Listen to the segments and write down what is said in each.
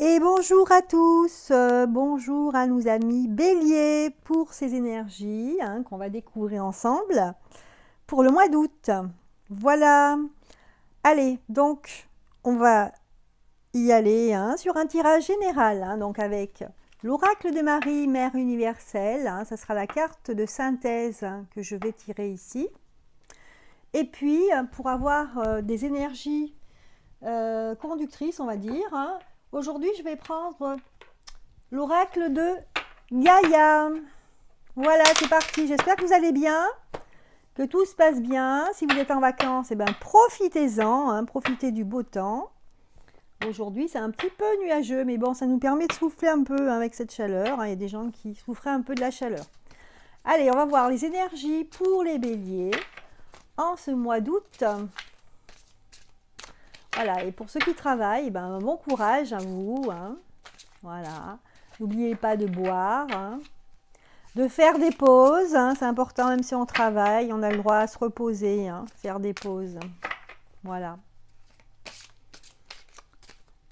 Et bonjour à tous, bonjour à nos amis Bélier pour ces énergies qu'on va découvrir ensemble pour le mois d'août. Voilà, allez, donc on va y aller sur un tirage général, donc avec l'oracle de Marie, Mère universelle, ça sera la carte de synthèse que je vais tirer ici. Et puis, pour avoir des énergies conductrices, on va dire, aujourd'hui, je vais prendre l'oracle de Gaïa. Voilà, c'est parti. J'espère que vous allez bien, que tout se passe bien. Si vous êtes en vacances, eh ben, profitez-en, profitez du beau temps. Aujourd'hui, c'est un petit peu nuageux, mais bon, ça nous permet de souffler un peu avec cette chaleur. Il y a des gens qui souffraient un peu de la chaleur. Allez, on va voir les énergies pour les béliers en ce mois d'août. Voilà, et pour ceux qui travaillent, ben, bon courage à vous. Voilà, n'oubliez pas de boire, de faire des pauses. C'est important, même si on travaille, on a le droit à se reposer, faire des pauses. Voilà.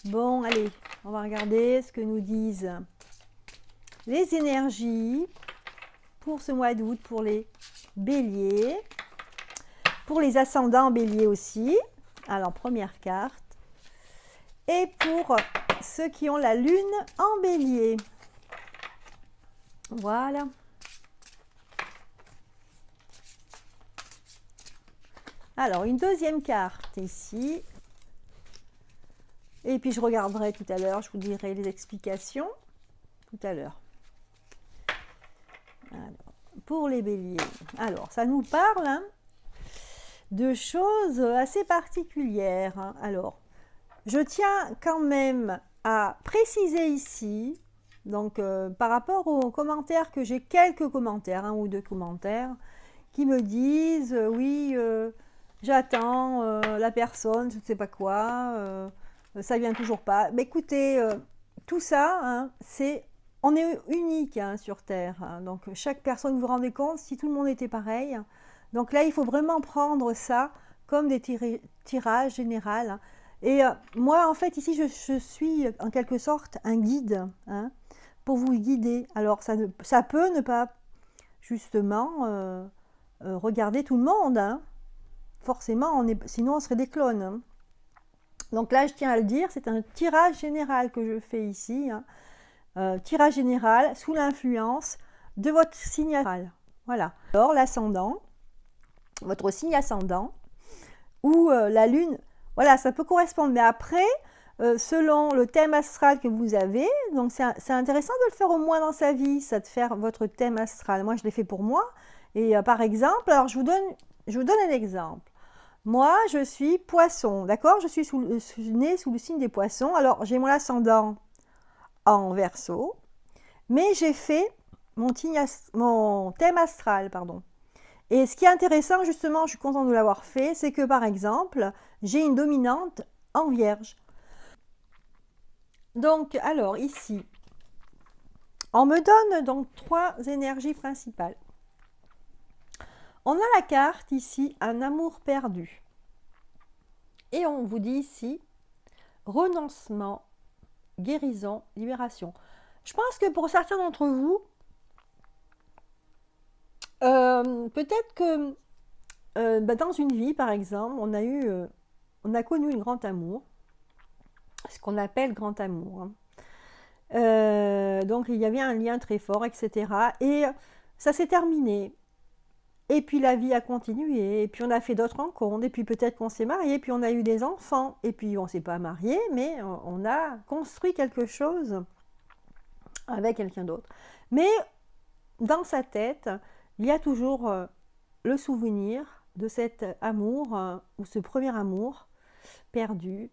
Bon, allez, on va regarder ce que nous disent les énergies pour ce mois d'août, pour les béliers, pour les ascendants béliers aussi. Alors, première carte. Et pour ceux qui ont la lune en bélier. Voilà. Alors, une deuxième carte ici. Et puis, je regarderai tout à l'heure, je vous dirai les explications tout à l'heure. Pour les béliers. Alors, ça nous parle de choses assez particulières. Alors, je tiens quand même à préciser ici, donc par rapport aux commentaires que j'ai, quelques commentaires, un ou deux commentaires, qui me disent oui, j'attends la personne, je ne sais pas quoi, ça vient toujours pas. Mais écoutez, tout ça, on est unique sur Terre. Donc chaque personne, vous vous rendez compte, si tout le monde était pareil. Donc là, il faut vraiment prendre ça comme des tirages généraux. Et moi, en fait, ici, je suis en quelque sorte un guide pour vous guider. Alors, ça peut ne pas, justement, regarder tout le monde. Forcément, sinon on serait des clones. Donc là, je tiens à le dire, c'est un tirage général que je fais ici. Tirage général sous l'influence de votre signe astral. Voilà. Alors, l'ascendant, votre signe ascendant, ou la lune, voilà, ça peut correspondre. Mais après, selon le thème astral que vous avez, donc c'est intéressant de le faire au moins dans sa vie, ça de faire votre thème astral. Moi, je l'ai fait pour moi. Et par exemple, alors je vous donne un exemple. Moi, je suis poisson, d'accord? Je suis née sous le signe des poissons. Alors, j'ai mon ascendant en Verseau, mais j'ai fait mon thème astral, pardon. Et ce qui est intéressant, justement, je suis contente de l'avoir fait, c'est que, par exemple, j'ai une dominante en Vierge. Donc, alors, ici, on me donne donc 3 énergies principales. On a la carte ici, un amour perdu. Et on vous dit ici, renoncement, guérison, libération. Je pense que pour certains d'entre vous, peut-être que dans une vie, par exemple, on a connu un grand amour, ce qu'on appelle grand amour. Donc il y avait un lien très fort, etc. Et ça s'est terminé. Et puis la vie a continué, et puis on a fait d'autres rencontres, et puis peut-être qu'on s'est marié, puis on a eu des enfants, et puis on ne s'est pas marié, mais on a construit quelque chose avec quelqu'un d'autre. Mais dans sa tête, il y a toujours le souvenir de cet amour, ou ce premier amour perdu,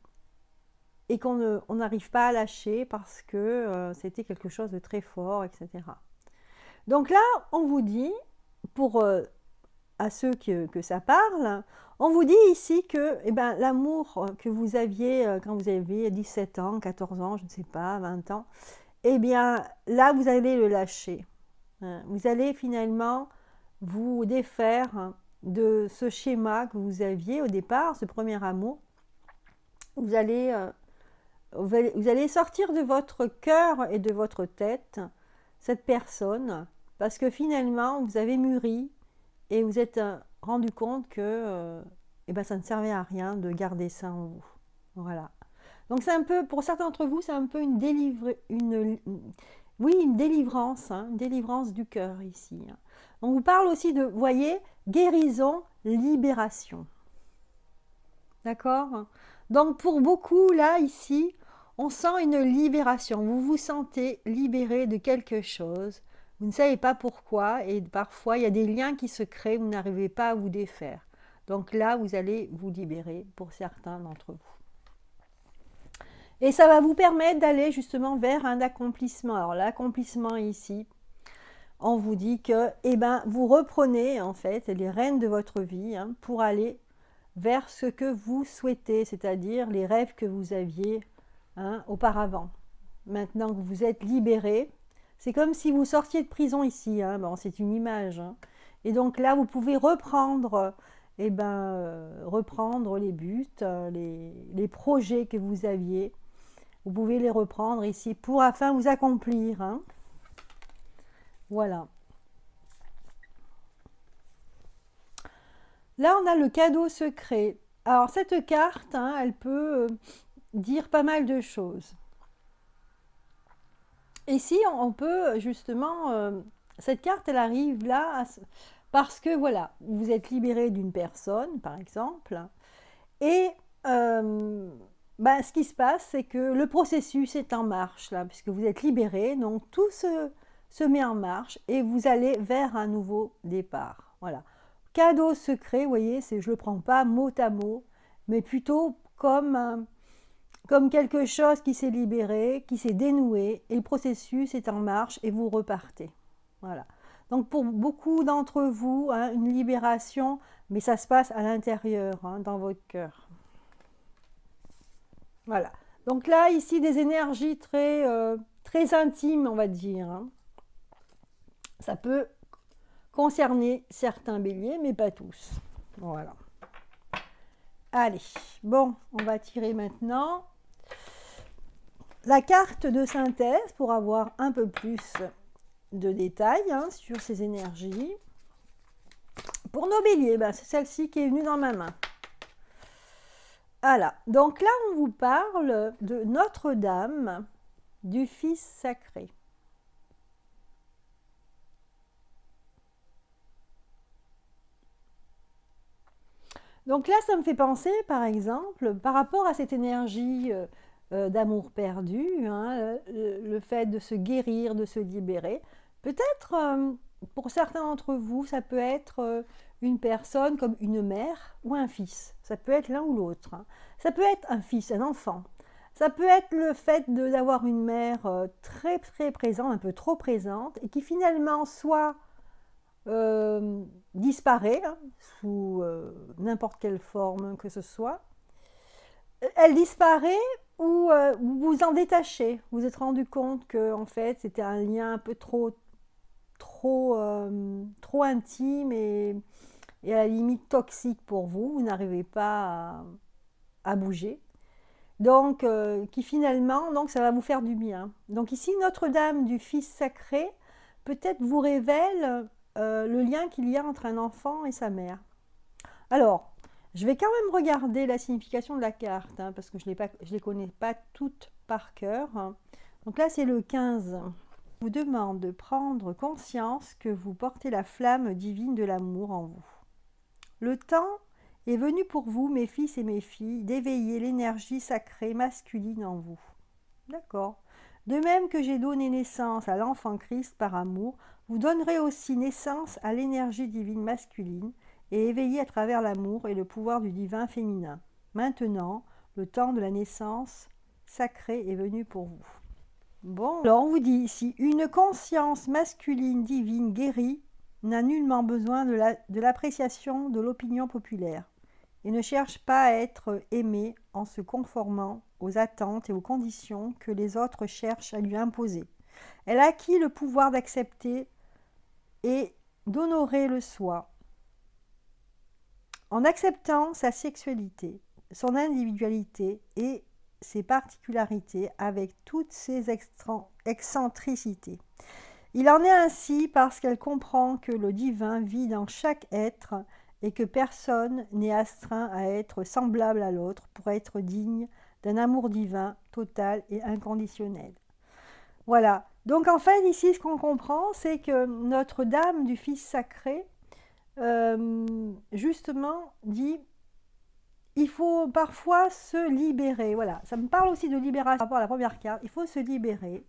et qu'on n'arrive pas à lâcher parce que c'était quelque chose de très fort, etc. Donc là, on vous dit, pour à ceux que ça parle, on vous dit ici que l'amour que vous aviez quand vous aviez 17 ans, 14 ans, je ne sais pas, 20 ans, eh bien là, vous allez le lâcher. Vous allez finalement vous défaire de ce schéma que vous aviez au départ, ce premier amour. Vous allez vous allez sortir de votre cœur et de votre tête cette personne, parce que finalement, vous avez mûri et vous êtes rendu compte que eh ben, ça ne servait à rien de garder ça en vous. Voilà. Donc c'est un peu, pour certains d'entre vous, c'est un peu oui, une délivrance, hein, une délivrance du cœur ici. On vous parle aussi de, vous voyez, guérison, libération. D'accord? Donc pour beaucoup, là, ici, on sent une libération. Vous vous sentez libéré de quelque chose. Vous ne savez pas pourquoi et parfois, il y a des liens qui se créent, vous n'arrivez pas à vous défaire. Donc là, vous allez vous libérer pour certains d'entre vous. Et ça va vous permettre d'aller justement vers un accomplissement. Alors l'accomplissement ici, on vous dit que eh ben, vous reprenez en fait les rênes de votre vie hein, pour aller vers ce que vous souhaitez, c'est-à-dire les rêves que vous aviez hein, auparavant. Maintenant que vous êtes libéré, c'est comme si vous sortiez de prison ici, hein, bon, c'est une image. Hein. Et donc là, vous pouvez reprendre, eh ben, reprendre les buts, les projets que vous aviez. Vous pouvez les reprendre ici pour afin vous accomplir. Hein. Voilà. Là, on a le cadeau secret. Alors, cette carte, hein, elle peut dire pas mal de choses. Ici, on peut justement... cette carte, elle arrive là parce que, voilà, vous êtes libéré d'une personne, par exemple, et... ce qui se passe, c'est que le processus est en marche, là, puisque vous êtes libéré, donc tout se met en marche et vous allez vers un nouveau départ. Voilà. Cadeau secret, vous voyez, je ne le prends pas mot à mot, mais plutôt comme quelque chose qui s'est libéré, qui s'est dénoué, et le processus est en marche et vous repartez. Voilà. Donc pour beaucoup d'entre vous, hein, une libération, mais ça se passe à l'intérieur, hein, dans votre cœur. Voilà. Donc là, ici, des énergies très intimes, on va dire. Hein. Ça peut concerner certains béliers, mais pas tous. Voilà. Allez, bon, on va tirer maintenant la carte de synthèse pour avoir un peu plus de détails hein, sur ces énergies. Pour nos béliers, c'est celle-ci qui est venue dans ma main. Voilà, donc là on vous parle de Notre-Dame du Fils sacré. Donc là ça me fait penser par exemple par rapport à cette énergie d'amour perdu, hein, le fait de se guérir, de se libérer. Peut-être pour certains d'entre vous ça peut être... une personne comme une mère ou un fils. Ça peut être l'un ou l'autre. Hein. Ça peut être un fils, un enfant. Ça peut être le fait d'avoir une mère très très présente, un peu trop présente, et qui finalement soit disparaît, hein, sous n'importe quelle forme que ce soit. Elle disparaît ou vous vous en détachez. Vous vous êtes rendu compte que en fait c'était un lien un peu trop intime et à la limite toxique pour vous, vous n'arrivez pas à bouger. Donc, qui finalement, donc ça va vous faire du bien. Donc ici, Notre-Dame du Fils sacré, peut-être vous révèle le lien qu'il y a entre un enfant et sa mère. Alors, je vais quand même regarder la signification de la carte, hein, parce que je ne les connais pas toutes par cœur. Donc là, c'est le 15. Je vous demande de prendre conscience que vous portez la flamme divine de l'amour en vous. Le temps est venu pour vous, mes fils et mes filles, d'éveiller l'énergie sacrée masculine en vous. D'accord. De même que j'ai donné naissance à l'enfant Christ par amour, vous donnerez aussi naissance à l'énergie divine masculine et éveillée à travers l'amour et le pouvoir du divin féminin. Maintenant, le temps de la naissance sacrée est venu pour vous. Bon, alors on vous dit ici, une conscience masculine divine guérie n'a nullement besoin de l'appréciation de l'opinion populaire et ne cherche pas à être aimé en se conformant aux attentes et aux conditions que les autres cherchent à lui imposer. Elle a acquis le pouvoir d'accepter et d'honorer le soi en acceptant sa sexualité, son individualité et ses particularités, avec toutes ses excentricités. Il en est ainsi parce qu'elle comprend que le divin vit dans chaque être et que personne n'est astreint à être semblable à l'autre pour être digne d'un amour divin total et inconditionnel. Voilà. Donc en fait, ici, ce qu'on comprend, c'est que Notre-Dame du Fils sacré, justement, dit il faut parfois se libérer. Voilà, ça me parle aussi de libération par rapport à la première carte. Il faut se libérer.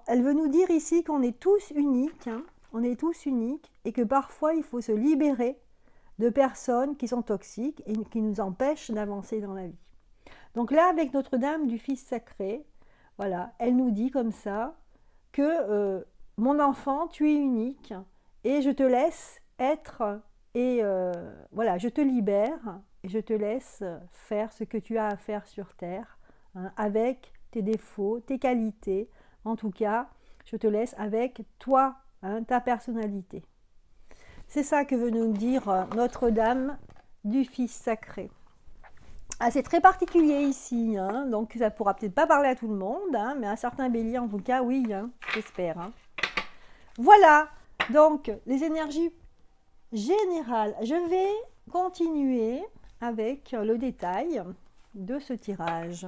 Elle veut nous dire ici qu'on est tous uniques, hein, on est tous uniques, et que parfois il faut se libérer de personnes qui sont toxiques et qui nous empêchent d'avancer dans la vie. Donc là, avec Notre-Dame du Fils sacré, voilà, elle nous dit comme ça que mon enfant, tu es unique et je te laisse être et voilà, je te libère et je te laisse faire ce que tu as à faire sur terre, hein, avec tes défauts, tes qualités. En tout cas, je te laisse avec toi, hein, ta personnalité. C'est ça que veut nous dire Notre-Dame du Fils sacré. Ah, c'est très particulier ici, hein, donc ça ne pourra peut-être pas parler à tout le monde, hein, mais à certains béliers en tout cas, oui, hein, j'espère. Hein. Voilà, donc les énergies générales. Je vais continuer avec le détail de ce tirage.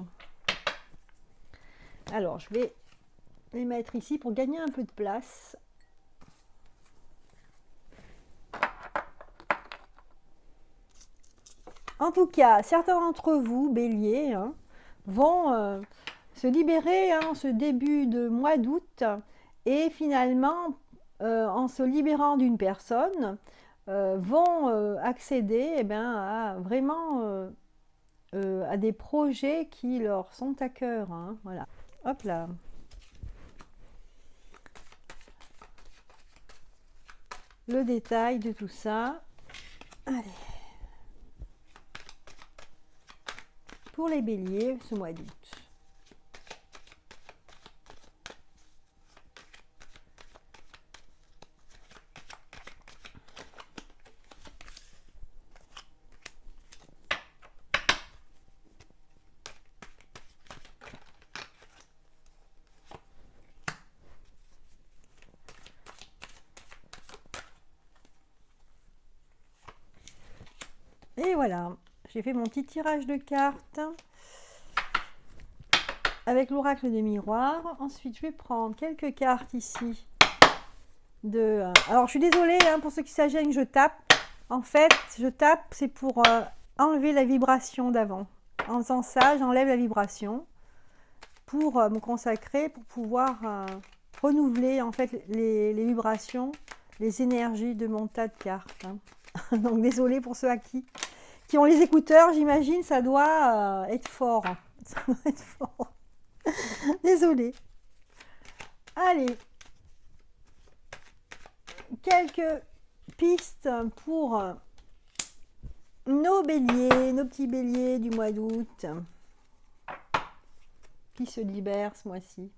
Alors, je vais les mettre ici pour gagner un peu de place. En tout cas, certains d'entre vous, béliers, hein, vont se libérer en ce début de mois d'août et finalement, en se libérant d'une personne, vont accéder à vraiment à des projets qui leur sont à cœur. Hein, voilà. Hop là. Le détail de tout ça. Allez. Pour les béliers, ce mois d'août. Et voilà. J'ai fait mon petit tirage de cartes avec l'oracle des miroirs. Ensuite, je vais prendre quelques cartes ici. Alors, je suis désolée hein, pour ceux qui s'agènent, je tape. En fait, je tape, c'est pour enlever la vibration d'avant. En faisant ça, j'enlève la vibration pour me consacrer, pour pouvoir renouveler en fait les vibrations, les énergies de mon tas de cartes. Hein. Donc, désolée pour ceux qui ont les écouteurs, j'imagine, ça doit être fort. Ça doit être fort. Désolée. Allez. Quelques pistes pour nos béliers, nos petits béliers du mois d'août qui se libèrent ce mois-ci.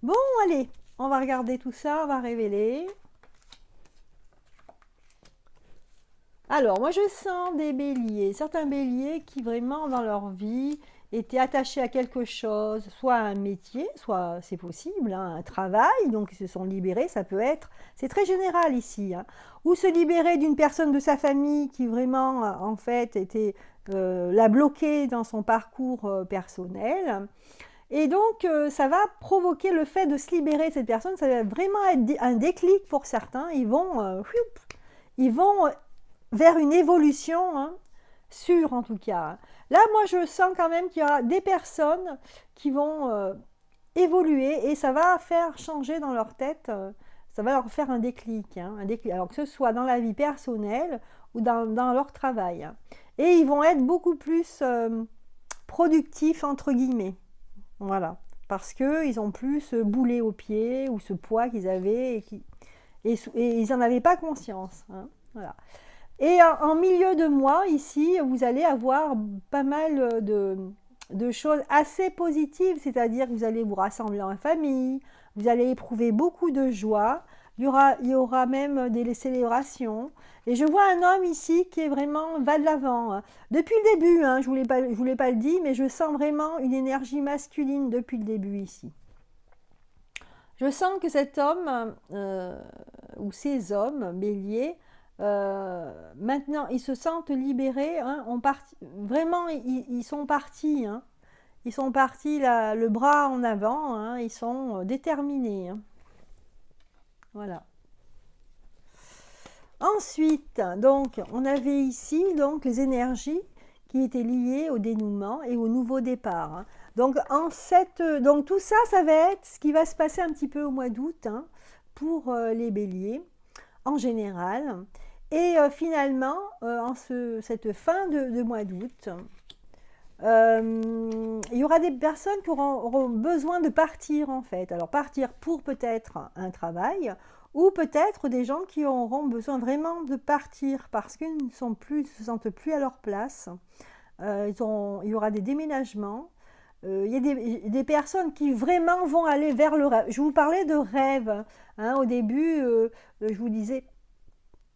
Bon, allez, on va regarder tout ça, on va révéler. Alors, moi, je sens des béliers, certains béliers qui vraiment, dans leur vie, étaient attachés à quelque chose, soit à un métier, soit, c'est possible, hein, un travail, donc ils se sont libérés, ça peut être, c'est très général ici, hein, ou se libérer d'une personne de sa famille qui vraiment, en fait, l'a bloqué dans son parcours personnel. Et donc, ça va provoquer le fait de se libérer de cette personne, ça va vraiment être un déclic pour certains, ils vont vers une évolution, hein, sûre en tout cas. Là, moi, je sens quand même qu'il y aura des personnes qui vont évoluer et ça va faire changer dans leur tête, ça va leur faire un déclic, hein, alors que ce soit dans la vie personnelle ou dans leur travail. Hein. Et ils vont être beaucoup plus productifs, entre guillemets. Voilà. Parce qu'ils n'ont plus ce boulet au pied ou ce poids qu'ils avaient et ils n'en avaient pas conscience. Hein. Voilà. Et en milieu de mois, ici, vous allez avoir pas mal de choses assez positives, c'est-à-dire que vous allez vous rassembler en famille, vous allez éprouver beaucoup de joie, il y aura même des célébrations. Et je vois un homme ici qui est vraiment, va de l'avant, hein. Depuis le début, hein, je voulais pas le dire, mais je sens vraiment une énergie masculine depuis le début ici. Je sens que cet homme, ou ces hommes, bélier, maintenant, ils se sentent libérés, hein, vraiment, ils sont partis, hein. Ils sont partis là, le bras en avant, hein, ils sont déterminés, hein. Voilà. Ensuite, donc, on avait ici donc les énergies qui étaient liées au dénouement et au nouveau départ, hein. Donc, donc tout ça, ça va être ce qui va se passer un petit peu au mois d'août, hein, pour les béliers en général. Et finalement, cette fin de mois d'août, il y aura des personnes qui auront besoin de partir en fait. Alors partir pour peut-être un travail ou peut-être des gens qui auront besoin vraiment de partir parce qu'ils ne se sentent plus à leur place. Il y aura des déménagements. Il y a des personnes qui vraiment vont aller vers le rêve. Je vous parlais de rêve, hein, au début, je vous disais,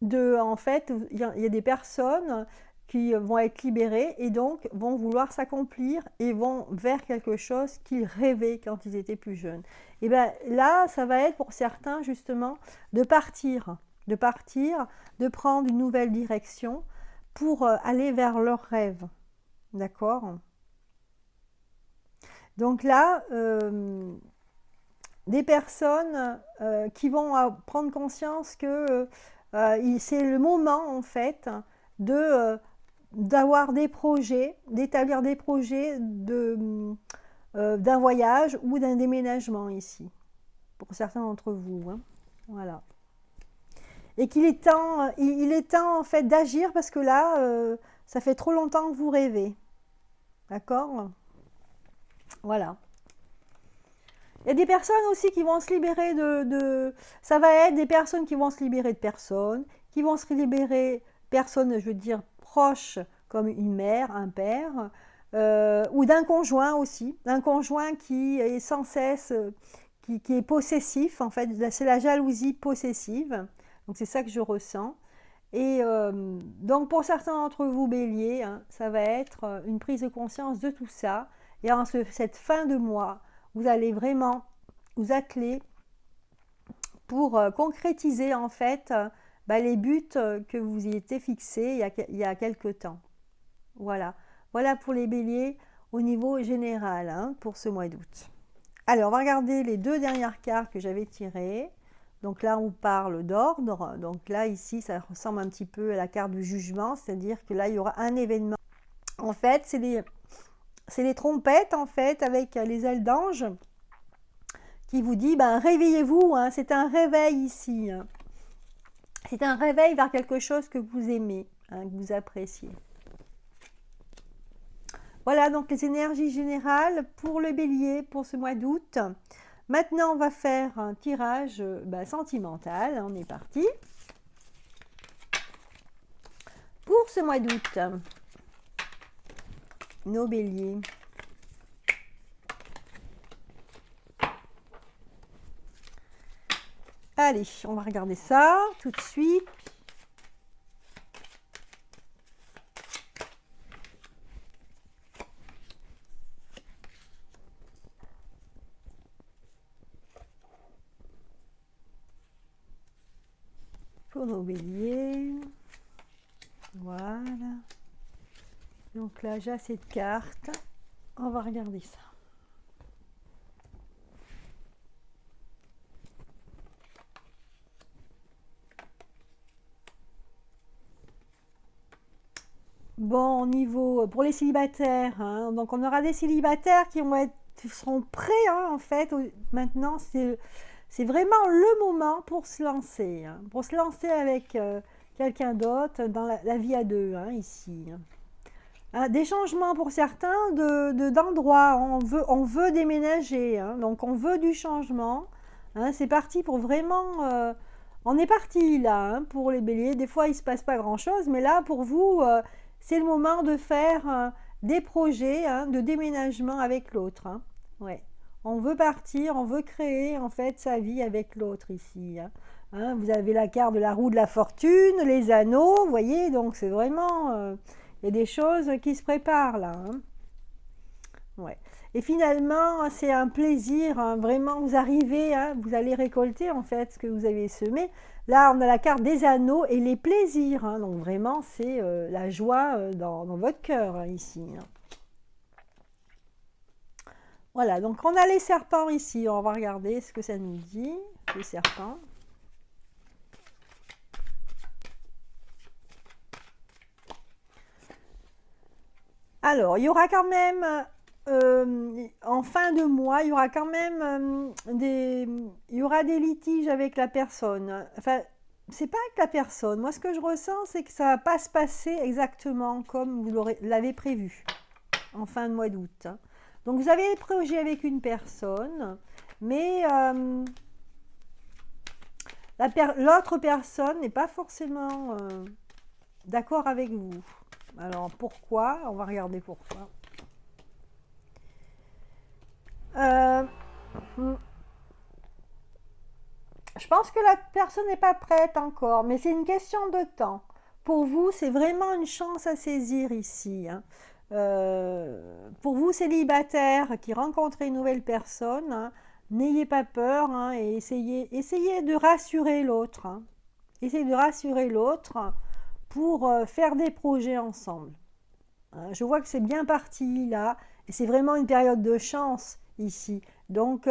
en fait, il y a des personnes qui vont être libérés et donc vont vouloir s'accomplir et vont vers quelque chose qu'ils rêvaient quand ils étaient plus jeunes. Et bien là, ça va être pour certains justement de partir, de prendre une nouvelle direction pour aller vers leurs rêves. D'accord? Donc là, des personnes qui vont prendre conscience que c'est le moment en fait d'avoir des projets, d'établir des projets d'un voyage ou d'un déménagement ici, pour certains d'entre vous, hein. Voilà. Et qu'il est temps, il est temps en fait d'agir parce que là, ça fait trop longtemps que vous rêvez. D'accord? Voilà. Il y a des personnes aussi qui vont se libérer ça va être des personnes qui vont se libérer de personnes, qui vont se libérer, personnes, je veux dire, proches, comme une mère, un père, ou d'un conjoint aussi, un conjoint qui est sans cesse, qui est possessif, en fait, c'est la jalousie possessive, donc c'est ça que je ressens. Et donc pour certains d'entre vous, bélier, hein, ça va être une prise de conscience de tout ça, et en cette fin de mois, vous allez vraiment vous atteler pour concrétiser en fait les buts que vous y étiez fixés il y a quelque temps. Voilà. Voilà pour les béliers au niveau général, hein, pour ce mois d'août. Alors, on va regarder les deux dernières cartes que j'avais tirées. Donc là, on parle d'ordre. Donc là, ici, ça ressemble un petit peu à la carte du jugement, c'est-à-dire que là, il y aura un événement. En fait, c'est les trompettes, en fait, avec les ailes d'ange qui vous dit, réveillez-vous, hein, c'est un réveil ici, hein. C'est un réveil vers quelque chose que vous aimez, hein, que vous appréciez. Voilà donc les énergies générales pour le bélier pour ce mois d'août. Maintenant, on va faire un tirage sentimental. On est parti. Pour ce mois d'août, nos béliers. Allez, on va regarder ça tout de suite. Pour nos béliers. Voilà. Donc là, j'ai assez de cartes. On va regarder ça. Bon, au niveau pour les célibataires, hein, donc on aura des célibataires qui seront prêts, hein, en fait. Maintenant, c'est vraiment le moment pour se lancer, hein, pour se lancer avec quelqu'un d'autre dans la vie à deux, hein, ici. Des changements pour certains d'endroit. On veut déménager, hein, donc on veut du changement. Hein, c'est parti pour vraiment... on est parti là, hein, pour les béliers. Des fois, il ne se passe pas grand-chose, mais là, pour vous, c'est le moment de faire des projets, hein, de déménagement avec l'autre. Hein. Ouais. On veut partir, on veut créer en fait sa vie avec l'autre ici. Hein. Hein, vous avez la carte de la roue de la fortune, les anneaux, vous voyez, donc c'est vraiment... il y a des choses qui se préparent là. Hein. Ouais. Et finalement, c'est un plaisir, hein, vraiment, vous arrivez, hein, vous allez récolter en fait ce que vous avez semé. Là, on a la carte des anneaux et les plaisirs, hein, donc vraiment, c'est la joie dans votre cœur, hein, ici. Hein. Voilà, donc on a les serpents ici, on va regarder ce que ça nous dit, les serpents. Alors, il y aura quand même... en fin de mois, il y aura quand même il y aura des litiges avec la personne. Enfin, c'est pas avec la personne. Moi, ce que je ressens, c'est que ça va pas se passer exactement comme vous l'avez prévu en fin de mois d'août. Hein. Donc, vous avez des projets avec une personne, mais l'autre personne n'est pas forcément d'accord avec vous. Alors, pourquoi? On va regarder pourquoi. Je pense que la personne n'est pas prête encore, mais c'est une question de temps. Pour vous, c'est vraiment une chance à saisir ici. Hein. Pour vous, célibataires qui rencontrez une nouvelle personne, hein, n'ayez pas peur hein, et essayez de rassurer l'autre. Hein. Essayez de rassurer l'autre pour faire des projets ensemble. Hein. Je vois que c'est bien parti là, et c'est vraiment une période de chance ici. Donc,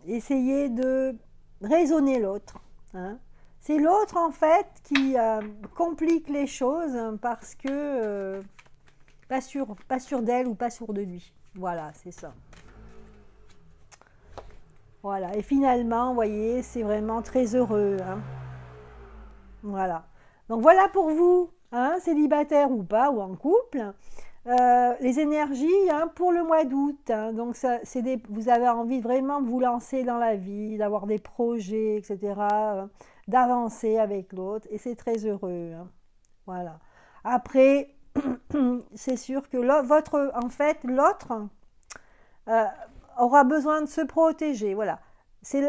essayez de raisonner l'autre. Hein. C'est l'autre, en fait, qui complique les choses parce que pas sûr d'elle ou pas sûr de lui. Voilà, c'est ça. Voilà, et finalement, vous voyez, c'est vraiment très heureux. Hein. Voilà. Donc, voilà pour vous, hein, célibataire ou pas, ou en couple. Les énergies hein, pour le mois d'août. Hein, donc, vous avez envie vraiment de vous lancer dans la vie, d'avoir des projets, etc., d'avancer avec l'autre, et c'est très heureux. Hein, voilà. Après, c'est sûr que l'autre aura besoin de se protéger. Voilà.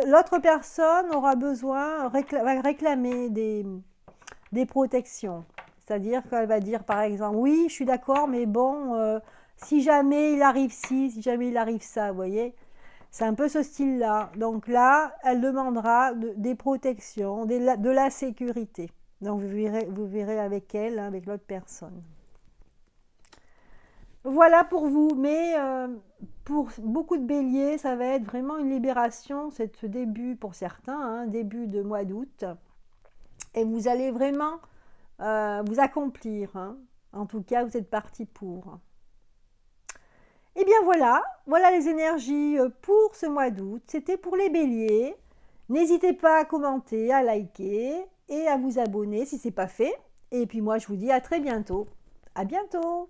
L'autre personne aura besoin, va réclamer des protections. C'est-à-dire qu'elle va dire, par exemple, oui, je suis d'accord, mais bon, si jamais il arrive ci, si jamais il arrive ça, vous voyez, c'est un peu ce style-là. Donc là, elle demandera des protections, de la sécurité. Donc vous verrez avec elle, hein, avec l'autre personne. Voilà pour vous, mais pour beaucoup de béliers, ça va être vraiment une libération, ce début pour certains, hein, début de mois d'août. Et vous allez vraiment vous accomplir. Hein. En tout cas, vous êtes parti pour. Et bien voilà les énergies pour ce mois d'août. C'était pour les béliers. N'hésitez pas à commenter, à liker et à vous abonner si ce n'est pas fait. Et puis moi, je vous dis à très bientôt. À bientôt!